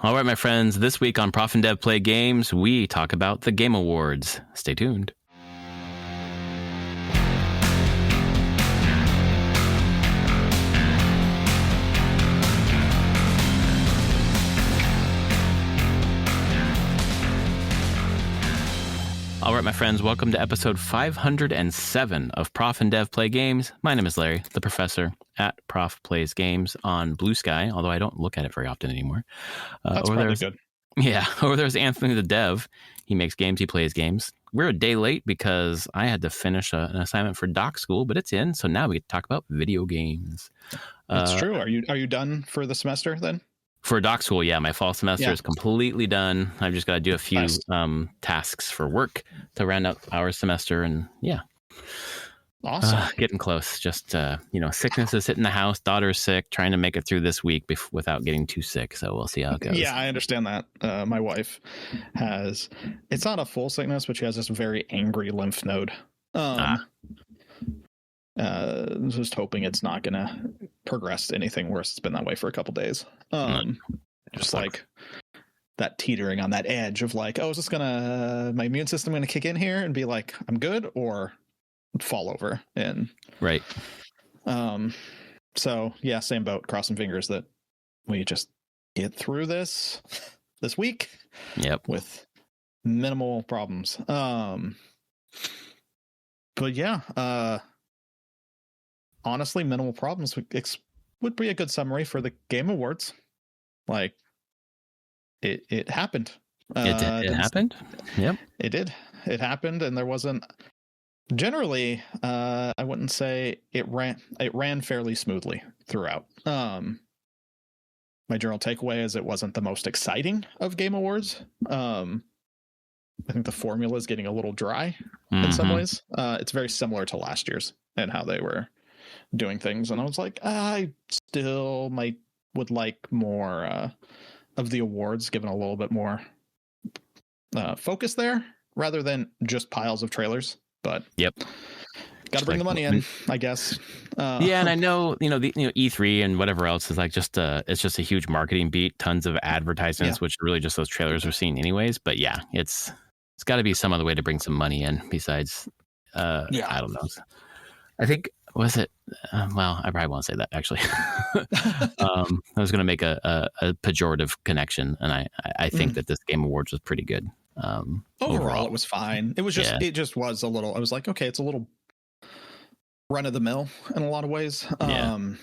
All right, my friends, this week on Prof and Dev Play Games, we talk about the Game Awards. Stay tuned. All right, my friends, welcome to episode 507 of Prof and Dev Play Games. My name is Larry, the professor at Prof Plays Games on Blue Sky, although I don't look at it very often anymore. That's probably good. Yeah, or there's Anthony the Dev. He makes games, he plays games. We're a day late because I had to finish an assignment for doc school, but it's in, so now we get to talk about video games. That's true. Are you done for the semester then? For doc school, yeah, my fall semester is completely done. I've just got to do a few tasks for work to round out our semester, and yeah. Awesome. Getting close. Just, sickness is hitting the house. Daughter's sick, trying to make it through this week without getting too sick, so we'll see how it goes. Yeah, I understand that. My wife has, it's not a full sickness, but she has this very angry lymph node. Just hoping it's not going to progress to anything worse. It's been that way for a couple days. Just like that teetering on that edge of like, oh, is this my immune system going to kick in here and be like, I'm good, or fall over? And right. So yeah, same boat, crossing fingers that we just get through this week. Yep. With minimal problems. But yeah, honestly, minimal problems would be a good summary for the Game Awards. Like, it happened. It happened? Yep. It did. It happened, and there wasn't... Generally, I wouldn't say it ran fairly smoothly throughout. My general takeaway is it wasn't the most exciting of Game Awards. I think the formula is getting a little dry in some ways. It's very similar to last year's and how they were doing things, and I was like, I still would like more of the awards given a little bit more focus there rather than just piles of trailers. But yep, got to bring the money in, I guess. Yeah, and I know E3 and whatever else is like it's just a huge marketing beat, tons of advertisements, which are really just those trailers we're seeing anyways. But yeah, it's got to be some other way to bring some money in besides. I don't know. I think. Was it? Well, I probably won't say that, actually. I was going to make a pejorative connection, and I think that this Game Awards was pretty good. Overall, it was fine. It was just it just was a little. I was like, okay, it's a little run of the mill in a lot of ways. But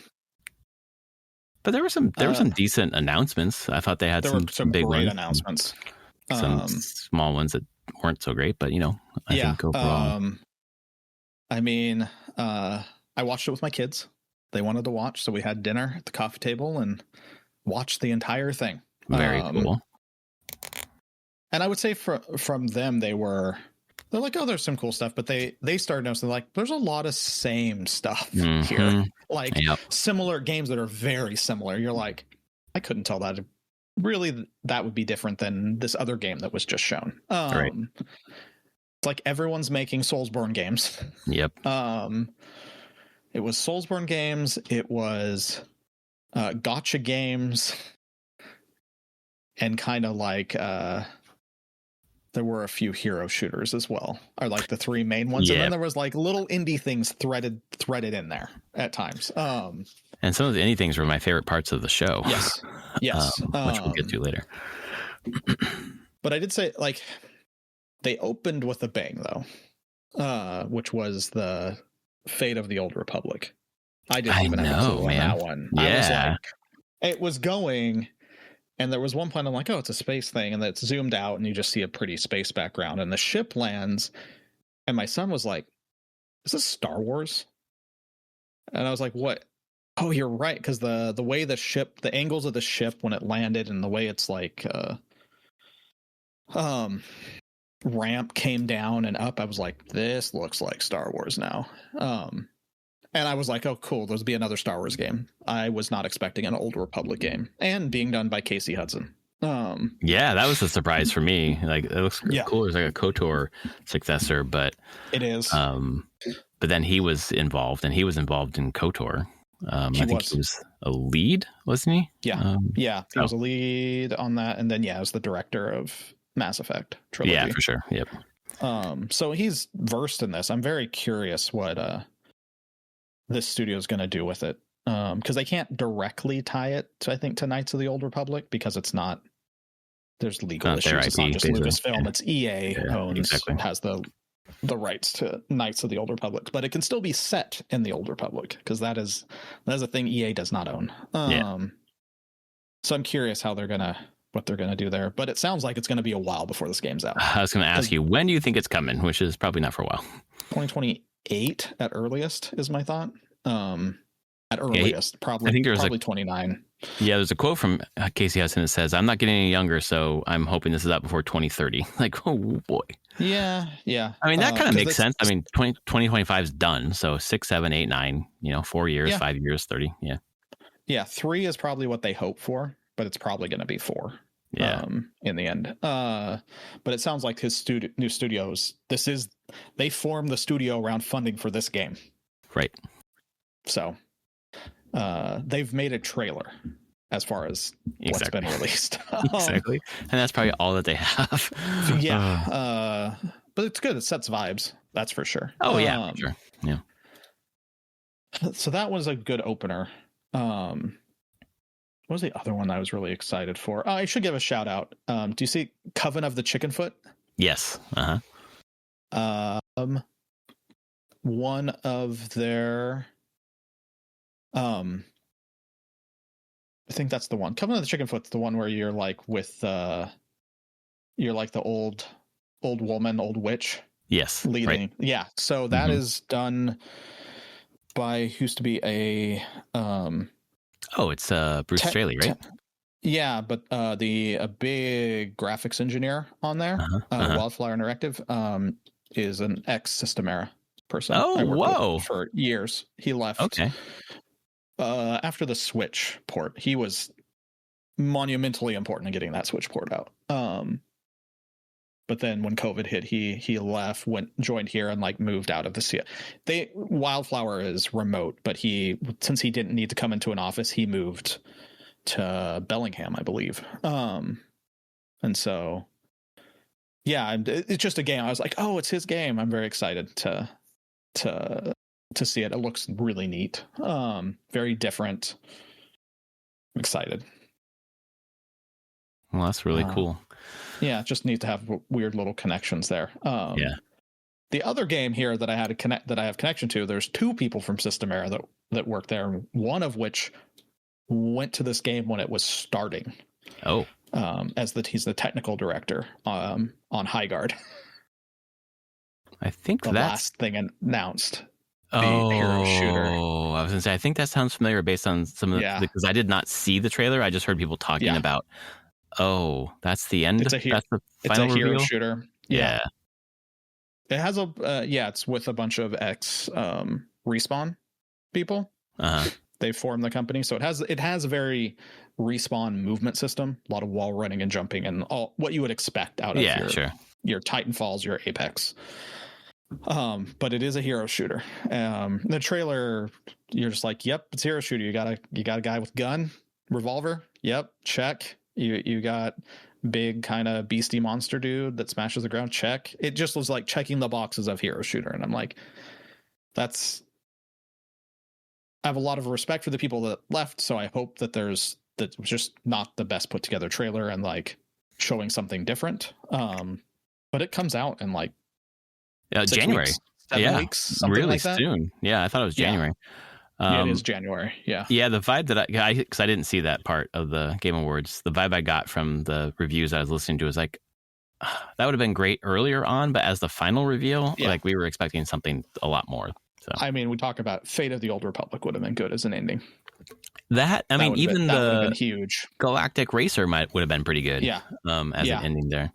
there were some decent announcements. I thought they had some big great ones, announcements. Some small ones that weren't so great, but I think overall. I watched it with my kids. They wanted to watch, so we had dinner at the coffee table and watched the entire thing. Very cool. And I would say from them, they're like, oh, there's some cool stuff, but they started noticing like there's a lot of same stuff here, like similar games that are very similar. You're like, I couldn't tell that really that would be different than this other game that was just shown. Right. It's like everyone's making Soulsborne games. Yep. It was Soulsborne games. It was gotcha games, and kind of like there were a few hero shooters as well, are like the three main ones. And then there was like little indie things threaded in there at times. And some of the indie things were my favorite parts of the show. Yes. Which we'll get to later. But I did say like they opened with a bang though, which was the Fate of the Old Republic. I didn't even have a clue on that one. Yeah. I was like, it was going, and there was one point I'm like, oh, it's a space thing, and it's zoomed out, and you just see a pretty space background, and the ship lands, and my son was like, is this Star Wars? And I was like, what? Oh, you're right, because the way the angles of the ship when it landed, and the way it's like ramp came down and up, I was like, this looks like Star Wars now. And I was like, oh, cool, there'll be another Star Wars game. I was not expecting an Old Republic game, and being done by Casey Hudson. Yeah, that was a surprise for me. Like, it looks cool. It's like a KOTOR successor, but it is. But then he was involved, and he was involved in KOTOR. I think he was a lead, wasn't he? Yeah, yeah, he oh. was a lead on that, and then as the director of Mass Effect trilogy. Yeah, for sure. Yep. So he's versed in this. I'm very curious what this studio is going to do with it, because they can't directly tie it to, I think, to Knights of the Old Republic, because it's not. There's legal issues. It's not just Lucasfilm. It's EA owns, has the rights to Knights of the Old Republic, but it can still be set in the Old Republic, because that is a thing EA does not own. So I'm curious what they're gonna do there, but it sounds like it's gonna be a while before this game's out. I was gonna ask you, when do you think it's coming? Which is probably not for a while. 2028 at earliest is my thought. At earliest, probably. I think there's probably 29. Yeah, there's a quote from Casey Hudson that says, "I'm not getting any younger, so I'm hoping this is out before 2030." Like, oh boy. Yeah. I mean, that kind of makes sense. I mean, 2025 is done, so 6, 7, 8, 9. 4 years, 5 years, 30. Yeah. Yeah, 3 is probably what they hope for, but it's probably going to be 4. Yeah. In the end. But it sounds like his new studios. They formed the studio around funding for this game. Right. So. They've made a trailer as far as what's been released. Exactly. And that's probably all that they have. Yeah. But it's good. It sets vibes. That's for sure. Oh, yeah. For sure. Yeah. So that was a good opener. What was the other one I was really excited for? Oh, I should give a shout out. Do you see Coven of the Chickenfoot? Yes. One of their... I think that's the one. Coven of the Chickenfoot's the one where you're like with you're like the old woman, old witch. Yes. Leading. Right. Yeah. So that is done by who used to be a it's Bruce Straley, right? Yeah, but a big graphics engineer on there, Wildflower Interactive, is an ex-Systemera person. Oh, whoa. For years. He left. Okay. After the Switch port, he was monumentally important in getting that Switch port out. But then when COVID hit, he left, joined here, and like moved out of the Wildflower is remote, but since he didn't need to come into an office, he moved to Bellingham, I believe. And so, yeah, it's just a game. I was like, oh, it's his game. I'm very excited to see it. It looks really neat. Very different. I'm excited. Well, that's really cool. Yeah, just need to have weird little connections there. Yeah. The other game here that I have connection to, there's 2 people from Systemera that work there, one of which went to this game when it was starting. Oh. He's the technical director on High Guard. I think the that's last thing announced. The hero shooter. Oh, I was gonna say, I think that sounds familiar based on some of because I did not see the trailer. I just heard people talking about. Oh, that's the end. That's the final reveal? Hero shooter. Yeah. It has it's with a bunch of ex Respawn people. They formed the company, so it has a very Respawn movement system. A lot of wall running and jumping and all what you would expect out of your Titanfalls, your Apex. But it is a hero shooter. The trailer, you're just like, yep, it's hero shooter. You got a guy with gun, revolver. Yep, check. You got big kind of beastie monster dude that smashes the ground. Check. It just was like checking the boxes of hero shooter, and I'm like, I have a lot of respect for the people that left. So I hope that that's just not the best put together trailer and like showing something different. But it comes out in like. January. 7 weeks, something really like that. Soon. Yeah, I thought it was January. It is January. Yeah. Yeah, the vibe that because I didn't see that part of the Game Awards, the vibe I got from the reviews I was listening to was like, that would have been great earlier on, but as the final reveal, like we were expecting something a lot more. So I mean, we talk about Fate of the Old Republic would have been good as an ending. Even the huge Galactic Racer would have been pretty good. Yeah. As an ending there.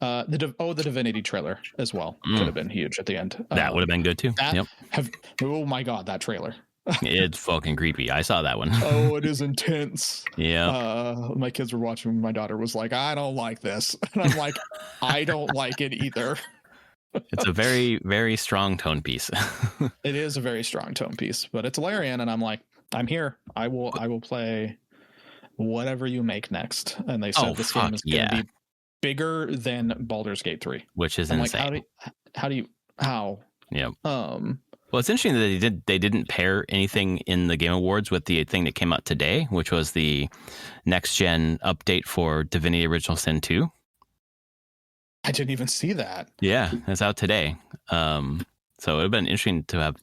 The Divinity trailer as well could have been huge at the end. That would have been good too. Oh my god, that trailer! It's fucking creepy. I saw that one. Oh, it is intense. Yeah. My kids were watching. My daughter was like, "I don't like this," and I'm like, "I don't like it either." It's a very, very strong tone piece. It is a very strong tone piece, but it's Larian, and I'm like, I'm here. I will play whatever you make next. And they said this game is going to be bigger than Baldur's Gate 3, which is I'm insane. like, how? Yeah. Well, it's interesting that they didn't pair anything in the Game Awards with the thing that came out today, which was the next gen update for Divinity Original Sin 2. I didn't even see that. Yeah, it's out today. So it would have been interesting to have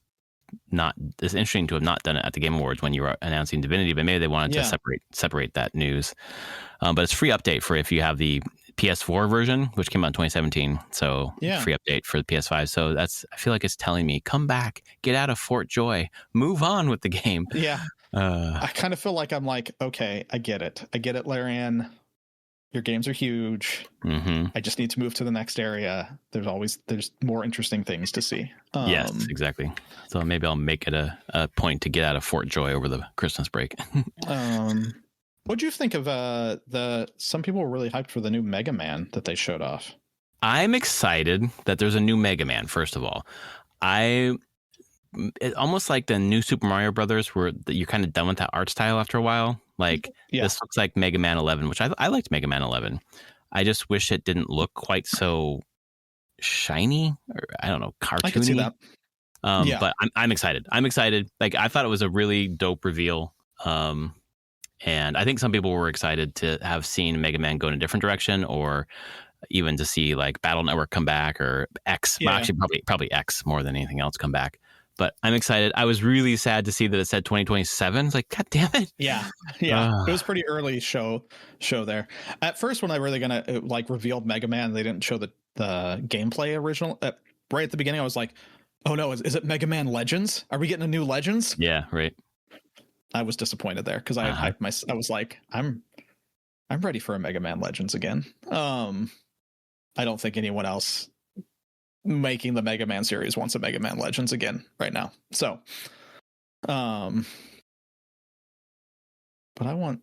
not done it at the Game Awards when you were announcing Divinity, but maybe they wanted to separate that news. But it's free update for if you have the PS4 version, which came out in 2017. So free update for the PS5. So I feel like it's telling me, come back, get out of Fort Joy, move on with the game. Yeah. I kind of feel like I'm like, okay, I get it, Larian. Your games are huge. Mm-hmm. I just need to move to the next area. There's more interesting things to see. Yes, exactly. So maybe I'll make it a point to get out of Fort Joy over the Christmas break. What'd you think of some people were really hyped for the new Mega Man that they showed off? I'm excited that there's a new Mega Man, first of all. It's almost like the new Super Mario Brothers, where you're kind of done with that art style after a while. Like, this looks like Mega Man 11, which I liked Mega Man 11. I just wish it didn't look quite so shiny, or I don't know, cartoony. I can see that. But I'm excited. Like, I thought it was a really dope reveal. And I think some people were excited to have seen Mega Man go in a different direction, or even to see like Battle Network come back, or X. Well, actually, probably X more than anything else come back. But I'm excited. I was really sad to see that it said 2027. It's like, God damn it. Yeah. It was pretty early show there. At first, when they were gonna revealed Mega Man, they didn't show the gameplay original. Right at the beginning, I was like, oh no, is it Mega Man Legends? Are we getting a new Legends? Yeah, right. I was disappointed there because I was like, I'm ready for a Mega Man Legends again. I don't think anyone else making the Mega Man series wants a Mega Man Legends again right now. So, but I want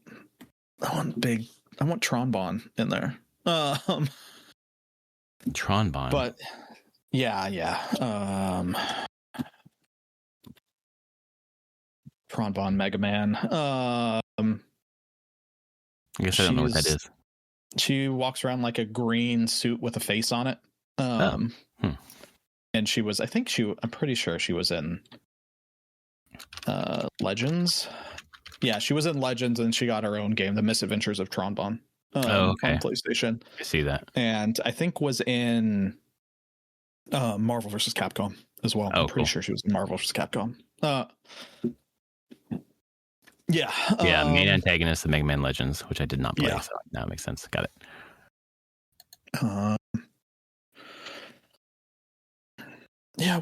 Tronbon in there. Tronbon. But yeah. Tronbon Mega Man. I guess I don't know what that is. She walks around like a green suit with a face on it. And she was, I'm pretty sure she was in Legends. Yeah, she was in Legends, and she got her own game, The Misadventures of Tronbon, on PlayStation. I see that. And I think was in Marvel vs. Capcom as well. I'm pretty sure she was in Marvel vs. Capcom. Main antagonist of Mega Man Legends, which I did not play. So now it makes sense. Got it.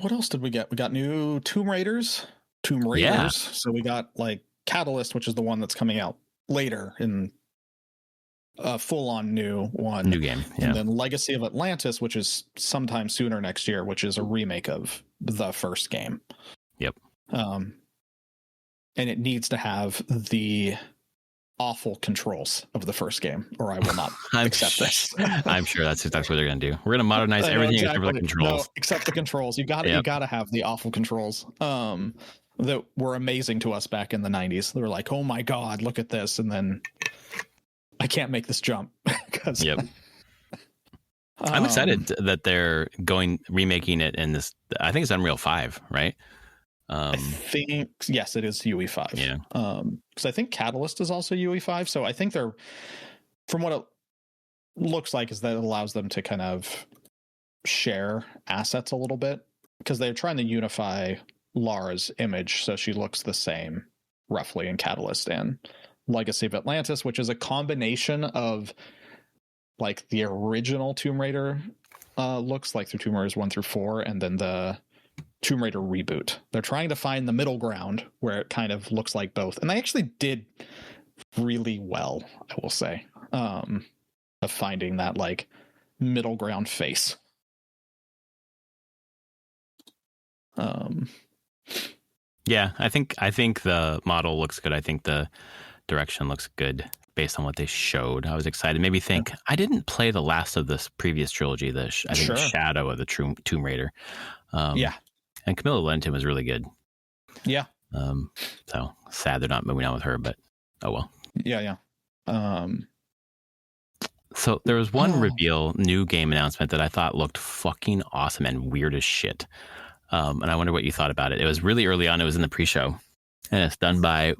What else did we get? We got new Tomb Raiders. So we got like Catalyst, which is the one that's coming out later in a full-on new one. New game. Yeah. And then Legacy of Atlantis, which is sometime sooner next year, which is a remake of the first game. Yep. And it needs to have the awful controls of the first game, or I will not accept this. I'm sure that's what they're going to do. We're going to modernize everything except for the controls. No, except the controls. You got to have the awful controls that were amazing to us back in the 90s. They were like, oh my God, look at this. And then I can't make this jump. I'm excited that they're remaking it in this. I think it's Unreal 5, right? I think, yes, it is UE5. Yeah. Because I think Catalyst is also UE5. So I think they're, from what it looks like, is that it allows them to kind of share assets a little bit, because they're trying to unify Lara's image so she looks the same roughly in Catalyst and Legacy of Atlantis, which is a combination of like the original Tomb Raider looks like through Tomb Raiders 1 through 4, and then the Tomb Raider reboot. They're trying to find the middle ground where it kind of looks like both. And they actually did really well, I will say, of finding that like middle ground face. Yeah, I think the model looks good. I think the direction looks good based on what they showed. I was excited. Maybe think I didn't play the last of this previous trilogy, Shadow of the Tomb Raider. And Camilla Lenton was really good. Yeah. So sad they're not moving on with her, but oh well. Yeah. So there was one new game announcement that I thought looked fucking awesome and weird as shit. And I wonder what you thought about it. It was really early on. It was in the pre-show, and it's done by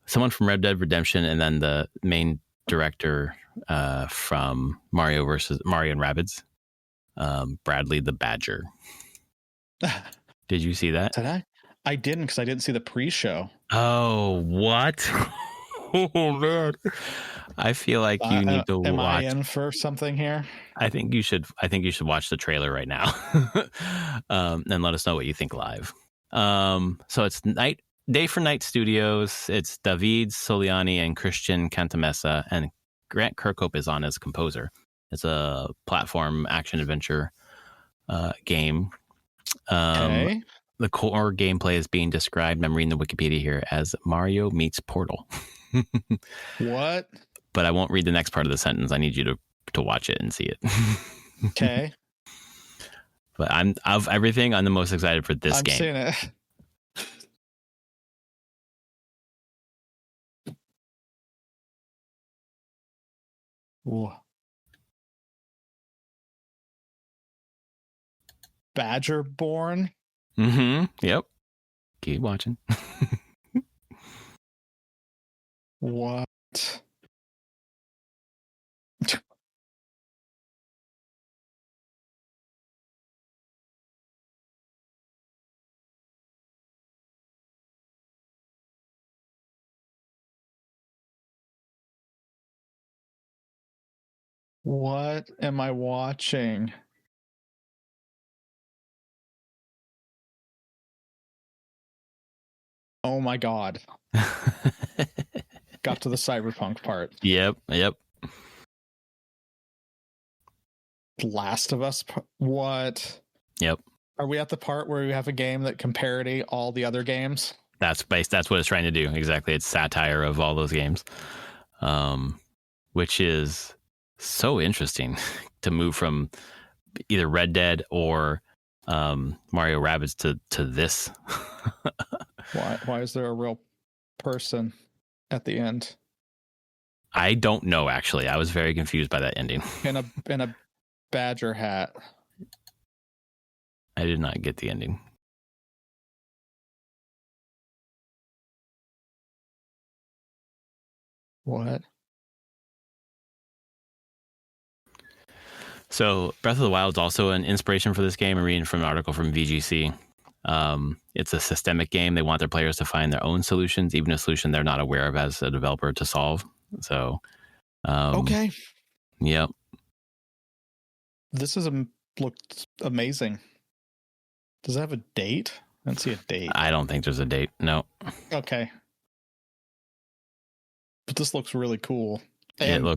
someone from Red Dead Redemption, and then the main director from Mario and Rabbids, Bradley the Badger. Did you see that? Did I? I didn't, because I didn't see the pre-show. Oh, what? Oh man, I feel like you need to am watch. I in for something here? I think you should watch the trailer right now, and let us know what you think live. So it's Day for Night Studios. It's David Soliani and Christian Cantamessa, and Grant Kirkhope is on as composer. It's a platform action adventure game. Okay. The core gameplay is being described, I'm reading the Wikipedia here, as Mario meets Portal. What? But I won't read the next part of the sentence. I need you to watch it and see it. Okay. But I'm of everything, I'm the most excited for this game. I'm seeing it. Ooh. Badger born. Mm-hmm. Yep. Keep watching. What? What am I watching? Oh my god. Got to the cyberpunk part. Yep. Last of Us. What? Yep. Are we at the part where we have a game that can parody all the other games? That's what it's trying to do. Exactly. It's satire of all those games. Which is so interesting to move from either Red Dead or Mario Rabbids to this. Why is there a real person at the end? I don't know, actually. I was very confused by that ending. In a badger hat. I did not get the ending. What? So Breath of the Wild is also an inspiration for this game. I'm reading from an article from VGC. It's a systemic game. They want their players to find their own solutions, even a solution they're not aware of as a developer to solve. So, okay. Yep. This looked amazing. Does it have a date? I don't see a date. I don't think there's a date. No. Okay. But this looks really cool. And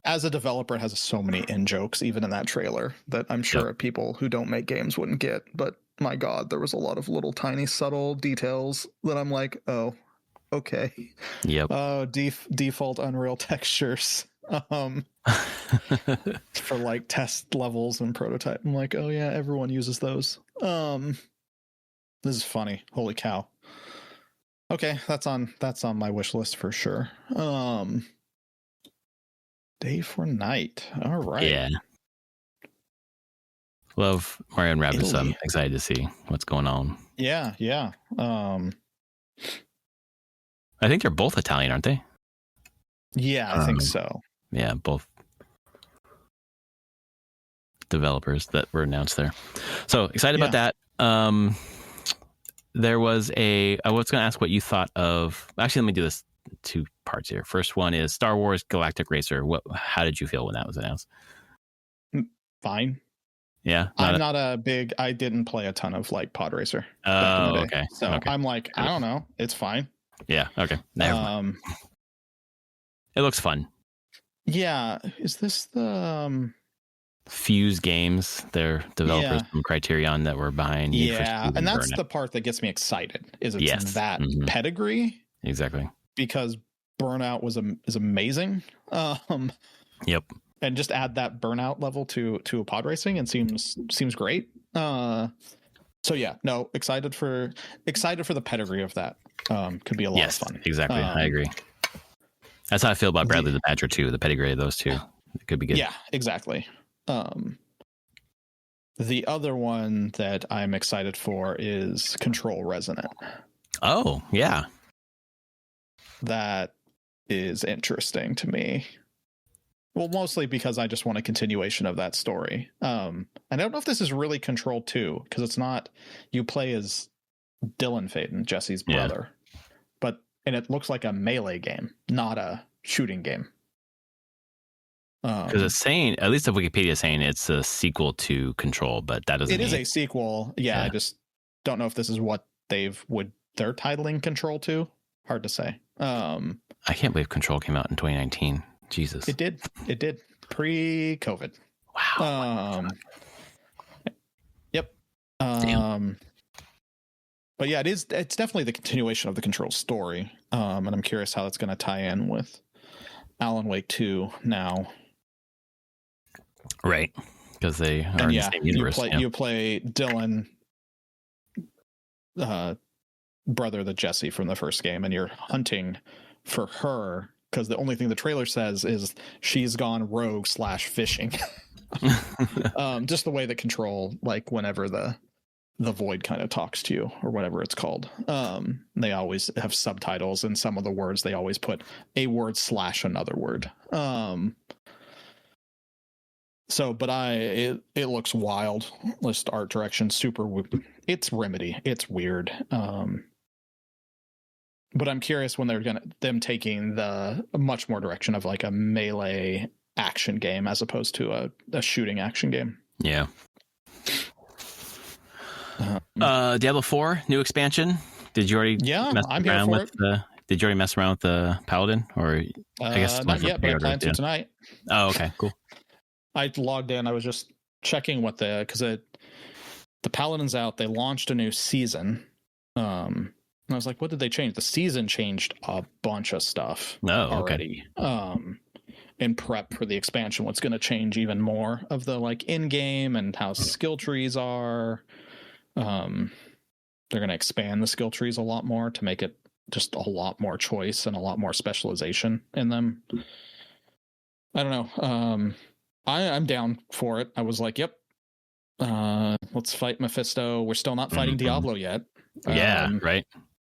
as a developer, it has so many in-jokes, even in that trailer, that I'm sure people who don't make games wouldn't get. But my God, there was a lot of little tiny subtle details that I'm like, oh, okay. Yep. Oh, default Unreal textures. For like test levels and prototype. I'm like, oh yeah, everyone uses those. This is funny. Holy cow. Okay, that's on my wish list for sure. Day for Night. All right. Yeah. Love Mario and Rabbids. So I'm excited to see what's going on. Yeah. I think they're both Italian, aren't they? Yeah, I think so. Yeah, both developers that were announced there. So excited about that. There was I was going to ask what you thought of. Actually, let me do this two parts here. First one is Star Wars Galactic Racer. How did you feel when that was announced? Fine. Yeah, I didn't play a ton of like Pod Racer. Oh, okay. So okay. I'm like, I don't know. It's fine. Yeah. Okay. It looks fun. Yeah. Is this the Fuse Games? They're developers from Criterion that were behind. Yeah, and that's the part that gets me excited. Is it's that pedigree? Exactly. Because Burnout is amazing. Yep. And just add that Burnout level to a pod racing and seems great. So So yeah, no, excited for the pedigree of that. Could be a lot of fun. Exactly. I agree. That's how I feel about Bradley the Badger too. The pedigree of those two, it could be good. Yeah, exactly. The other one that I'm excited for is Control Resonant. Oh yeah, that is interesting to me. Well, mostly because I just want a continuation of that story. I don't know if this is really Control 2, because it's not. You play as Dylan Faden, Jesse's brother, and it looks like a melee game, not a shooting game. Because it's saying, at least the Wikipedia is saying it's a sequel to Control, but that doesn't. It is a sequel. Yeah, I just don't know if this is what they're titling Control 2. Hard to say. I can't believe Control came out in 2019. Jesus. It did. Pre-COVID. Wow. Yep. But yeah, it's definitely the continuation of the Control story. And I'm curious how that's going to tie in with Alan Wake 2 now. Right. Because they are in the same universe. You play Dylan, brother the Jesse from the first game, and you're hunting for her because the only thing the trailer says is she's gone rogue / fishing. Just the way that Control, like whenever the void kind of talks to you or whatever it's called, they always have subtitles, and some of the words they always put a word / another word. But it looks wild. List art direction, it's Remedy. It's weird. But I'm curious when them taking the much more direction of like a melee action game as opposed to a shooting action game. Yeah. Diablo 4 new expansion. Did you already? I'm here for it. Did you already mess around with the Paladin, or I guess not yet, but I plan to tonight. Oh, okay, cool. I logged in. I was just checking because the Paladin's out. They launched a new season. And I was like, what did they change? The season changed a bunch of stuff already. In prep for the expansion, what's going to change even more of the like in-game and how skill trees are. They're going to expand the skill trees a lot more to make it just a lot more choice and a lot more specialization in them. I don't know. I'm down for it. I was like, yep. Let's fight Mephisto. We're still not fighting Diablo yet. Yeah, right.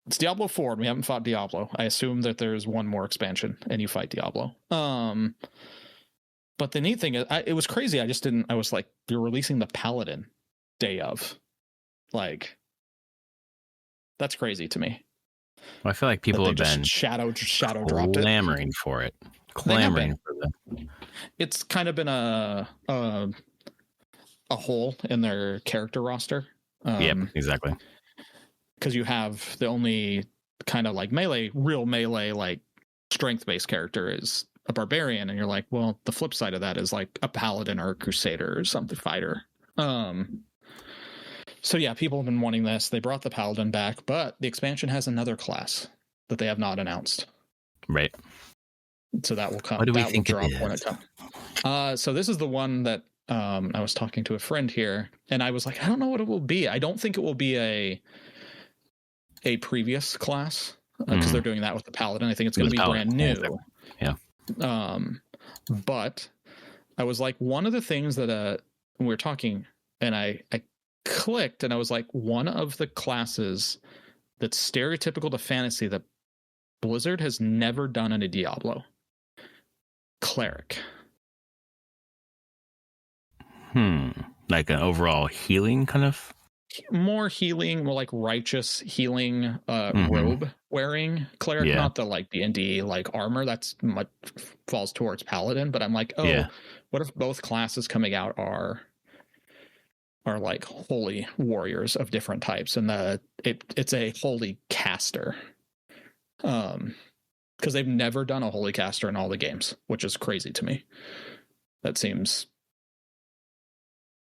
It's Diablo 4 and we haven't fought Diablo. I assume that there's one more expansion and you fight Diablo. But the neat thing is, it was crazy. I was like, you're releasing the Paladin day of. Like, that's crazy to me. Well, I feel like people have been shadow dropped it. Clamoring for it. Clamoring for them. It's kind of been a hole in their character roster. Yep, exactly. Because you have the only kind of like real melee, like strength-based character is a barbarian, and you're like, well, the flip side of that is like a paladin or a crusader or something fighter. So yeah, people have been wanting this. They brought the paladin back, but the expansion has another class that they have not announced. Right. So that will come. What do we think drop it is? when it comes. So this is the one that I was talking to a friend here, and I was like, I don't know what it will be. I don't think it will be a previous class because they're doing that with the paladin. I think it's going to be brand new. Yeah. But I was like, one of the things that when we were talking, and I clicked, and I was like, one of the classes that's stereotypical to fantasy that Blizzard has never done in a Diablo: cleric. Like an overall healing kind of? More healing, more like righteous healing, robe wearing cleric, not the like D&D like armor. That's much falls towards paladin. But I'm like, what if both classes coming out are like holy warriors of different types, and it's a holy caster, because they've never done a holy caster in all the games, which is crazy to me. That seems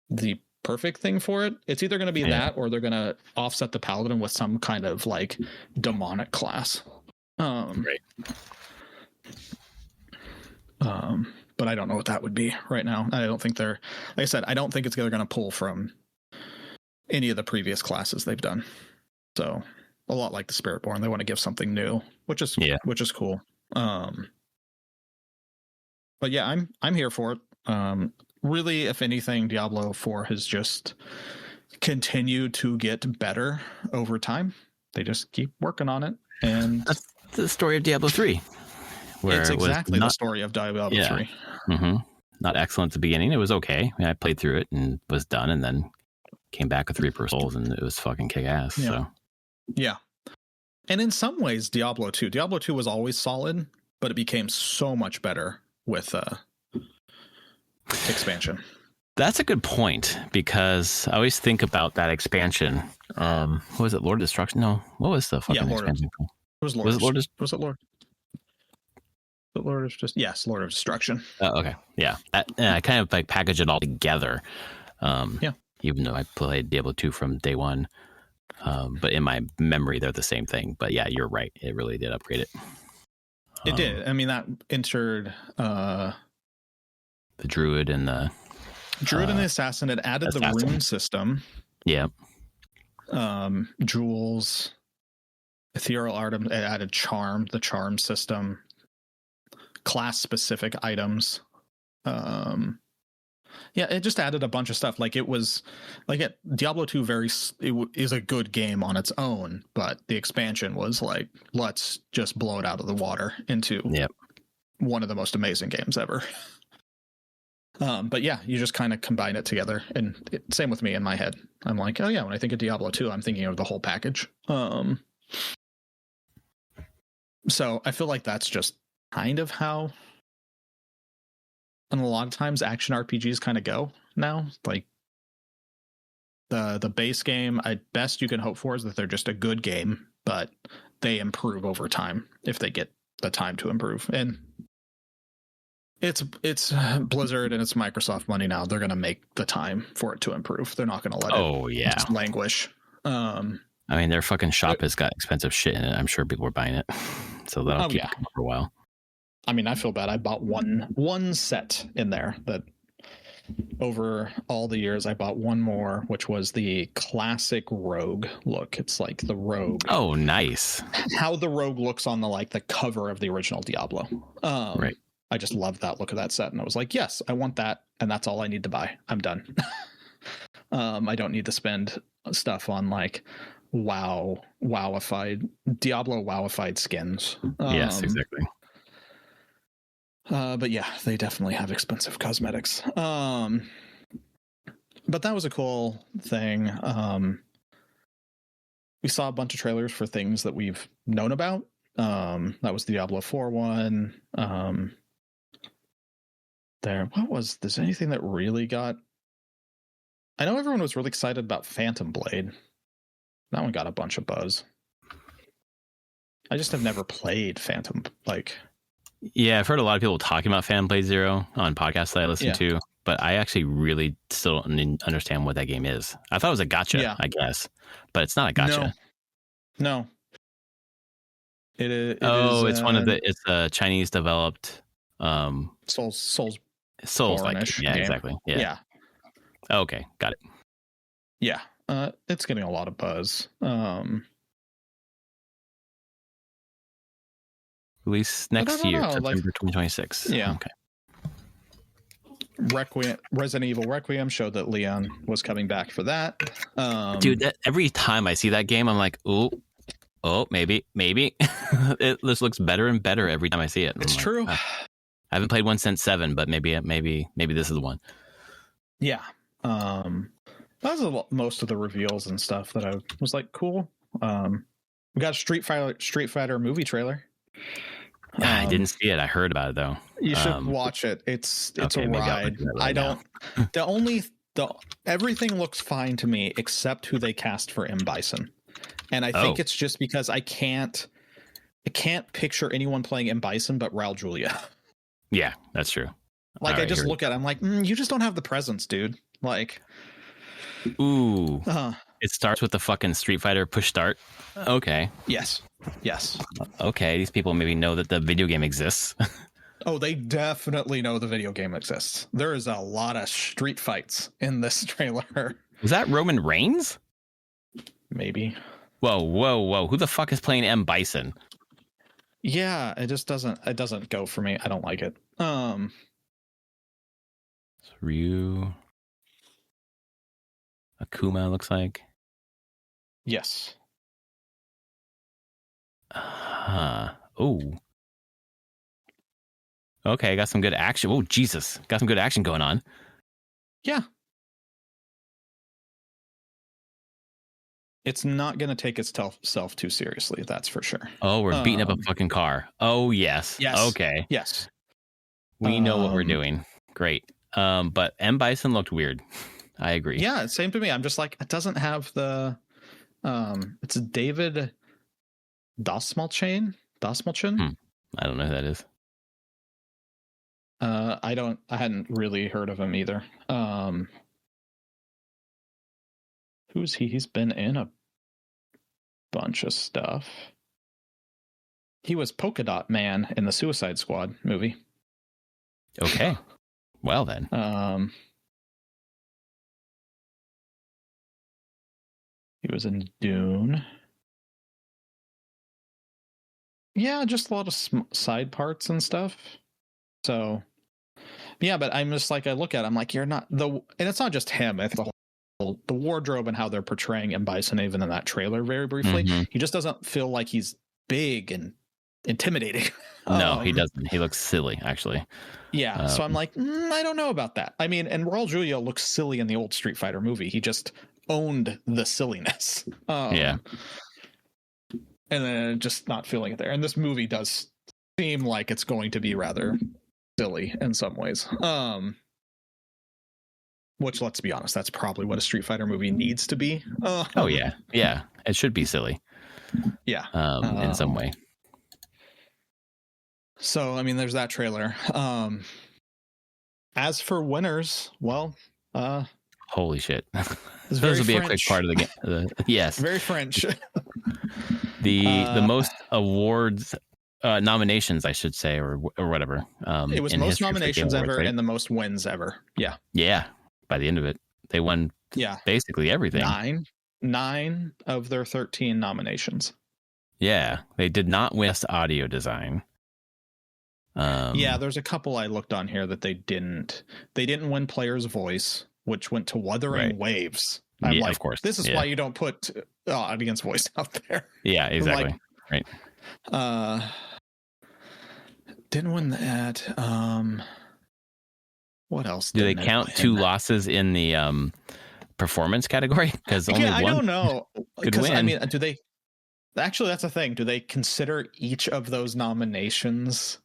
the perfect thing for it. It's either going to be that, or they're going to offset the paladin with some kind of like demonic class. Right. But I don't know what that would be right now. I don't think like I said, I don't think they're going to pull from any of the previous classes they've done. So a lot like the Spiritborn, they want to give something new, which is cool. But yeah, I'm here for it. Really, if anything, Diablo 4 has just continued to get better over time. They just keep working on it, and that's the story of Diablo 3. Where it's exactly the story of Diablo 3. Mm-hmm. Not excellent at the beginning. It was okay. I mean, I played through it and was done, and then came back with Reaper Souls, and it was fucking kick-ass. Yeah. So yeah. And in some ways, Diablo 2 was always solid, but it became so much better with expansion. That's a good point, because I always think about that expansion. What was it, Lord of Destruction? No, what was the fucking expansion? Was it Lord? Was it Lord? Lord of Destruction. Okay, yeah. I kind of like package it all together. Even though I played Diablo 2 from day one, but in my memory they're the same thing. But yeah, you're right. It really did upgrade it. It did. I mean, that entered the Druid and the Assassin. It added the rune system. Yeah. Jewels, ethereal items. It added charm, the charm system. Class specific items. It just added a bunch of stuff. Like it was like Diablo 2 is a good game on its own, but the expansion was like, let's just blow it out of the water into one of the most amazing games ever. But yeah, you just kind of combine it together, and same with me in my head. I'm like, oh yeah, when I think of Diablo 2, I'm thinking of the whole package. So I feel like that's just kind of how, and a lot of times action RPGs kind of go now. Like the base game, at best you can hope for is that they're just a good game, but they improve over time if they get the time to improve. And it's Blizzard and it's Microsoft money now. They're going to make the time for it to improve. They're not going to let it languish. I mean, their fucking shop has got expensive shit in it. I'm sure people are buying it, so that'll keep it for a while. I mean, I feel bad. I bought one set in there that over all the years, I bought one more, which was the classic rogue look. It's like the rogue. Oh, nice. How the rogue looks on the cover of the original Diablo. Right. I just loved that look of that set. And I was like, yes, I want that. And that's all I need to buy. I'm done. I don't need to spend stuff on Diablo wowified skins. Yes, exactly. But yeah, they definitely have expensive cosmetics. But that was a cool thing. We saw a bunch of trailers for things that we've known about. That was the Diablo 4 one. There's anything that really got, I know everyone was really excited about Phantom Blade. That one got a bunch of buzz. I just have never played Phantom, Yeah, I've heard a lot of people talking about Phantom Blade Zero on podcasts that I listen to, but I actually really still don't understand what that game is. I thought it was a gacha, I guess, but it's not a gacha. No. It is. It's it's a Chinese developed Souls like game. Exactly. Yeah. Okay, got it. Yeah, it's getting a lot of buzz. Release next year, September 2026. Yeah. Okay. Resident Evil Requiem showed that Leon was coming back for that. Dude, every time I see that game, I'm like, oh, maybe. It just looks better and better every time I see it. It's true. I haven't played one since 7, but maybe this is the one. Yeah. That was most of the reveals and stuff that I was like, cool. We got a Street Fighter movie trailer. I didn't see it. I heard about it though. You should watch it. It's a ride. Everything looks fine to me except who they cast for M. Bison. And I think it's just because I can't picture anyone playing M. Bison but Raul Julia. Yeah, that's true. I just look at it, I'm like, you just don't have the presence, dude. Ooh. It starts with the fucking Street Fighter push start. Okay. Yes. Okay, these people maybe know that the video game exists. Oh, they definitely know the video game exists. There is a lot of street fights in this trailer. Was that Roman Reigns? Maybe. Whoa. Who the fuck is playing M. Bison? Yeah, it doesn't go for me. I don't like it. Ryu. Akuma looks like. Yes. Oh. Okay, got some good action. Oh, Jesus. Got some good action going on. Yeah. It's not going to take itself too seriously, that's for sure. Oh, we're beating up a fucking car. Oh, yes. Yes. Okay. Yes. We know what we're doing. Great. But M. Bison looked weird. I agree. Yeah, same to me. I'm just like, it doesn't have the it's David Dastmalchian. I don't know who that is. I hadn't really heard of him either. Who's he? He's been in a bunch of stuff. He was Polka Dot Man in the Suicide Squad movie. Okay. Well then. He was in Dune. Yeah, just a lot of side parts and stuff. So, yeah, but I'm just like, I look at him like, you're not and it's not just him. It's the wardrobe and how they're portraying M. Bison, even in that trailer, very briefly. Mm-hmm. He just doesn't feel like he's big and intimidating. No, he doesn't. He looks silly, actually. Yeah, so I'm like, I don't know about that. I mean, and Raul Julia looks silly in the old Street Fighter movie. He just owned the silliness. Yeah. And then just not feeling it there. And this movie does seem like it's going to be rather silly in some ways. Which, let's be honest, that's probably what a Street Fighter movie needs to be. Oh, yeah. Yeah, it should be silly. Yeah. In some way. So, I mean, there's that trailer. As for winners, well, holy shit. This will be French. A quick part of the game. Yes. Very French. The most awards, nominations, I should say, or whatever. It was most nominations ever, right? And the most wins ever. Yeah. Yeah. By the end of it, they won basically everything. 9 of their 13 nominations. Yeah. They did not win Best Audio Design. Yeah, there's a couple I looked on here that they didn't win Player's Voice, which went to Wuthering Waves. I'm like, of course. This is why you don't put audience voice out there. Yeah, exactly. Like, right. Didn't win that. What else? Do they count 2 losses in the performance category? Because only one. I don't know. Because I mean, do they? Actually, that's the thing. Do they consider each of those nominations?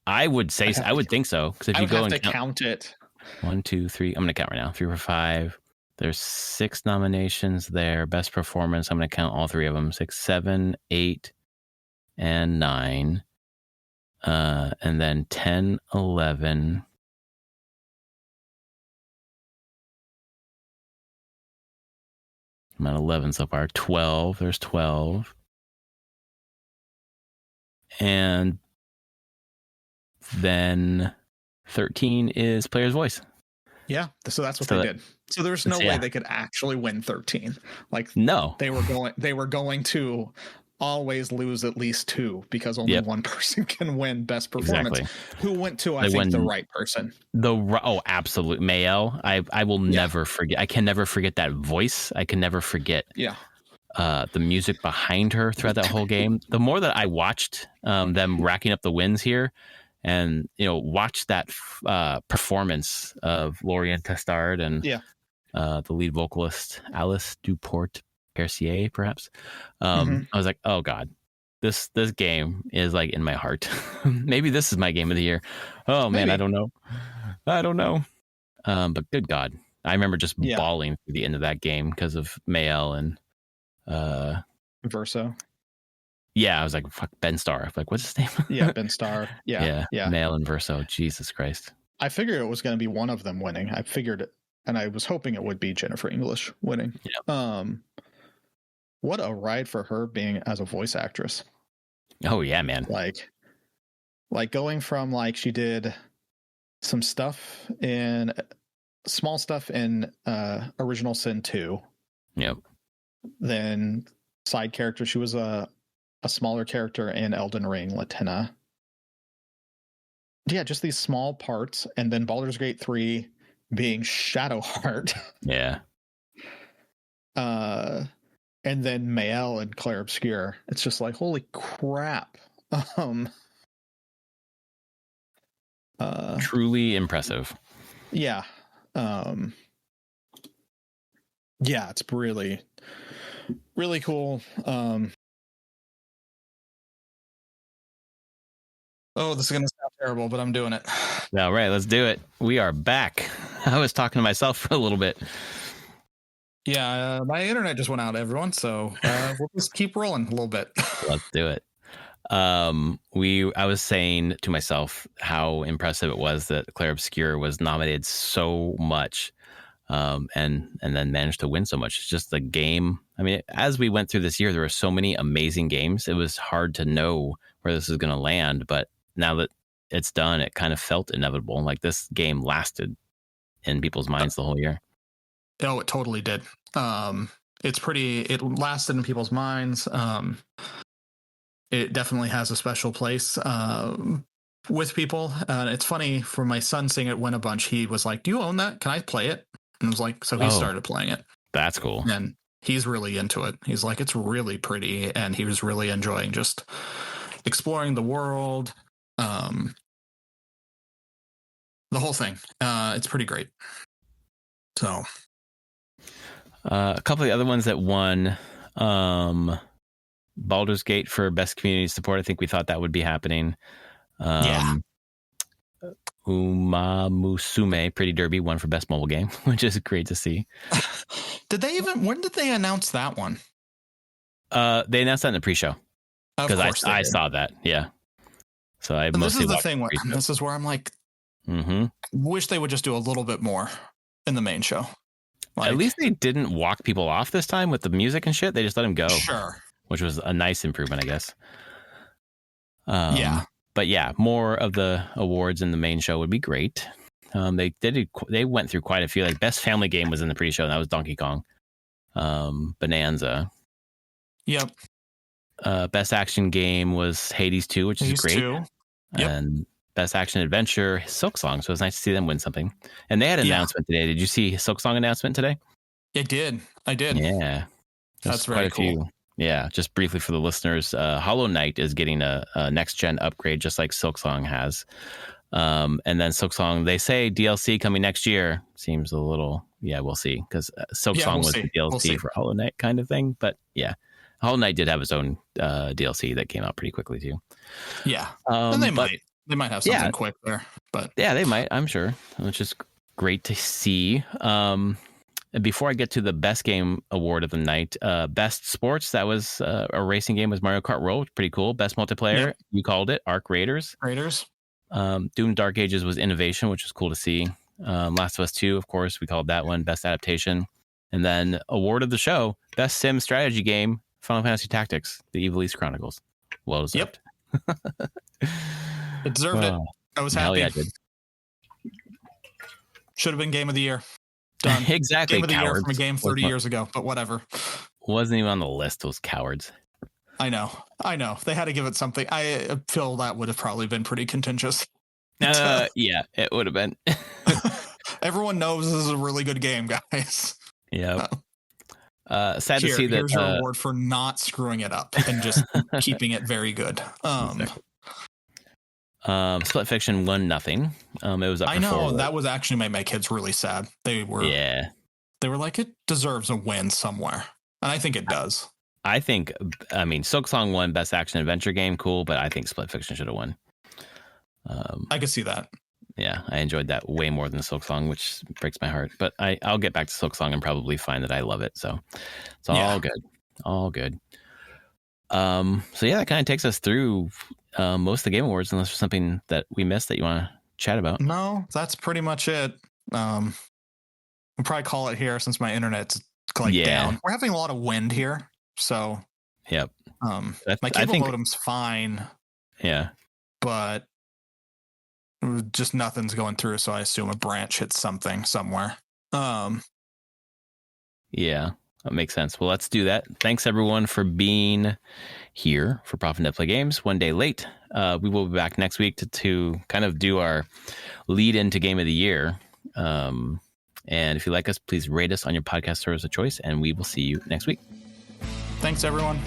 I would say I would think so. Because if you go and count it. 1, 2, 3. I'm going to count right now. 3, 4, 5. There's 6 nominations there. Best performance. I'm going to count all 3 of them. 6, 7, 8, and 9. And then 10, 11. I'm at 11 so far. 12. There's 12. And then 13 is Player's Voice. Yeah, so that's what they did. So there's no way they could actually win 13. Like, no, they were going to always lose at least 2 because only one person can win Best Performance. Exactly. Who went to, I think, the right person. Absolutely. Mael. I will never forget. I can never forget that voice. I can never forget the music behind her throughout that whole game. The more that I watched them racking up the wins here, and watch that performance of Lorient Testard and the lead vocalist Alice Duport Percier, perhaps. I was like, oh god, this game is like in my heart. Maybe this is my game of the year. Oh man, maybe. I don't know. But good god, I remember just bawling through the end of that game because of Mael and Verso. Yeah, I was like, fuck, Ben Starr. Like, what's his name? Yeah, Ben Starr. Yeah. Mael and Verso. Jesus Christ. I figured it was going to be one of them winning. I figured it, and I was hoping it would be Jennifer English winning. Yeah. What a ride for her being as a voice actress. Oh yeah, man. Like going from she did some stuff in small stuff in Original Sin 2. Yep. Then side character, she was a smaller character in Elden Ring, Latina. Yeah, just these small parts, and then Baldur's Gate 3 being Shadowheart. Yeah. And then Mael and Claire Obscure. It's just like, holy crap. Truly impressive. Yeah. Yeah, it's really, really cool. Oh, this is going to sound terrible, but I'm doing it. All right, let's do it. We are back. I was talking to myself for a little bit. Yeah, my internet just went out, everyone. So we'll just keep rolling a little bit. Let's do it. I was saying to myself how impressive it was that Claire Obscure was nominated so much, and then managed to win so much. It's just the game. I mean, as we went through this year, there were so many amazing games. It was hard to know where this is going to land, but now that it's done, it kind of felt inevitable. Like this game lasted in people's minds the whole year. Oh, it totally did. It lasted in people's minds. It definitely has a special place with people. It's funny, for my son seeing it win a bunch, he was like, "Do you own that? Can I play it?" And I was like, so he started playing it. That's cool. And he's really into it. He's like, it's really pretty. And he was really enjoying just exploring the world. The whole thing. It's pretty great. So. A couple of the other ones that won, Baldur's Gate for best community support. I think we thought that would be happening. Umamusume Pretty Derby won for best mobile game, which is great to see. When did they announce that one? They announced that in the pre-show because I saw that. Yeah. So I this is the thing. This is where I'm like, wish they would just do a little bit more in the main show. Like, at least they didn't walk people off this time with the music and shit. They just let them go. Sure. Which was a nice improvement, I guess. Yeah. But yeah, more of the awards in the main show would be great. They went through quite a few. Like best family game was in the pre-show, and that was Donkey Kong. Bonanza. Yep. Best action game was Hades 2, which is great. 2. Yep. And best action adventure, Silksong. So it was nice to see them win something. And they had an announcement today. Did you see Silksong announcement today? I did. Yeah. That's very cool. Yeah, just briefly for the listeners, Hollow Knight is getting a next-gen upgrade, just like Silksong has. And then Silksong, they say DLC coming next year. Seems a little, we'll see. Because Silksong was the DLC for Hollow Knight kind of thing. But yeah, Hollow Knight did have its own DLC that came out pretty quickly too. Yeah, and they might have something quick there. But yeah, they might, I'm sure, which is great to see. Before I get to the best game award of the night, best sports, that was a racing game, was Mario Kart World. Pretty cool. Best multiplayer, you called it, Arc Raiders. Doom Dark Ages was innovation, which was cool to see. Last of Us 2, of course, we called that one best adaptation. And then award of the show, best sim strategy game, Final Fantasy Tactics, The Evil East Chronicles. Well deserved. It deserved it. I was happy. Hell yeah, it did. Should have been game of the year. Done. Exactly. Game of the year from a game 30 years ago, but whatever. Wasn't even on the list, those cowards. I know. They had to give it something. I feel that would have probably been pretty contentious. Yeah, it would have been. Everyone knows this is a really good game, guys. Yeah. Sad to see that. Here's your award for not screwing it up and just keeping it very good. Split Fiction won nothing. It was up. I know that was actually made my kids really sad. They were like, it deserves a win somewhere, and I think it does. I mean, Silksong won best action adventure game, cool, but I think Split Fiction should have won. I could see that. Yeah, I enjoyed that way more than Silksong, which breaks my heart. But I'll get back to Silksong and probably find that I love it. So it's all good. So yeah, that kind of takes us through most of the Game Awards, unless there's something that we missed that you want to chat about. No, that's pretty much it. We'll probably call it here since my internet's down. We're having a lot of wind here, so yep. My cable modem's fine. Yeah, but just nothing's going through, so I assume a branch hits something somewhere. Yeah, that makes sense. Well, let's do that. Thanks everyone for being here for Prof and Net Play Games. One day late. We will be back next week to kind of do our lead into Game of the Year. And if you like us, please rate us on your podcast service of choice, and we will see you next week. Thanks, everyone.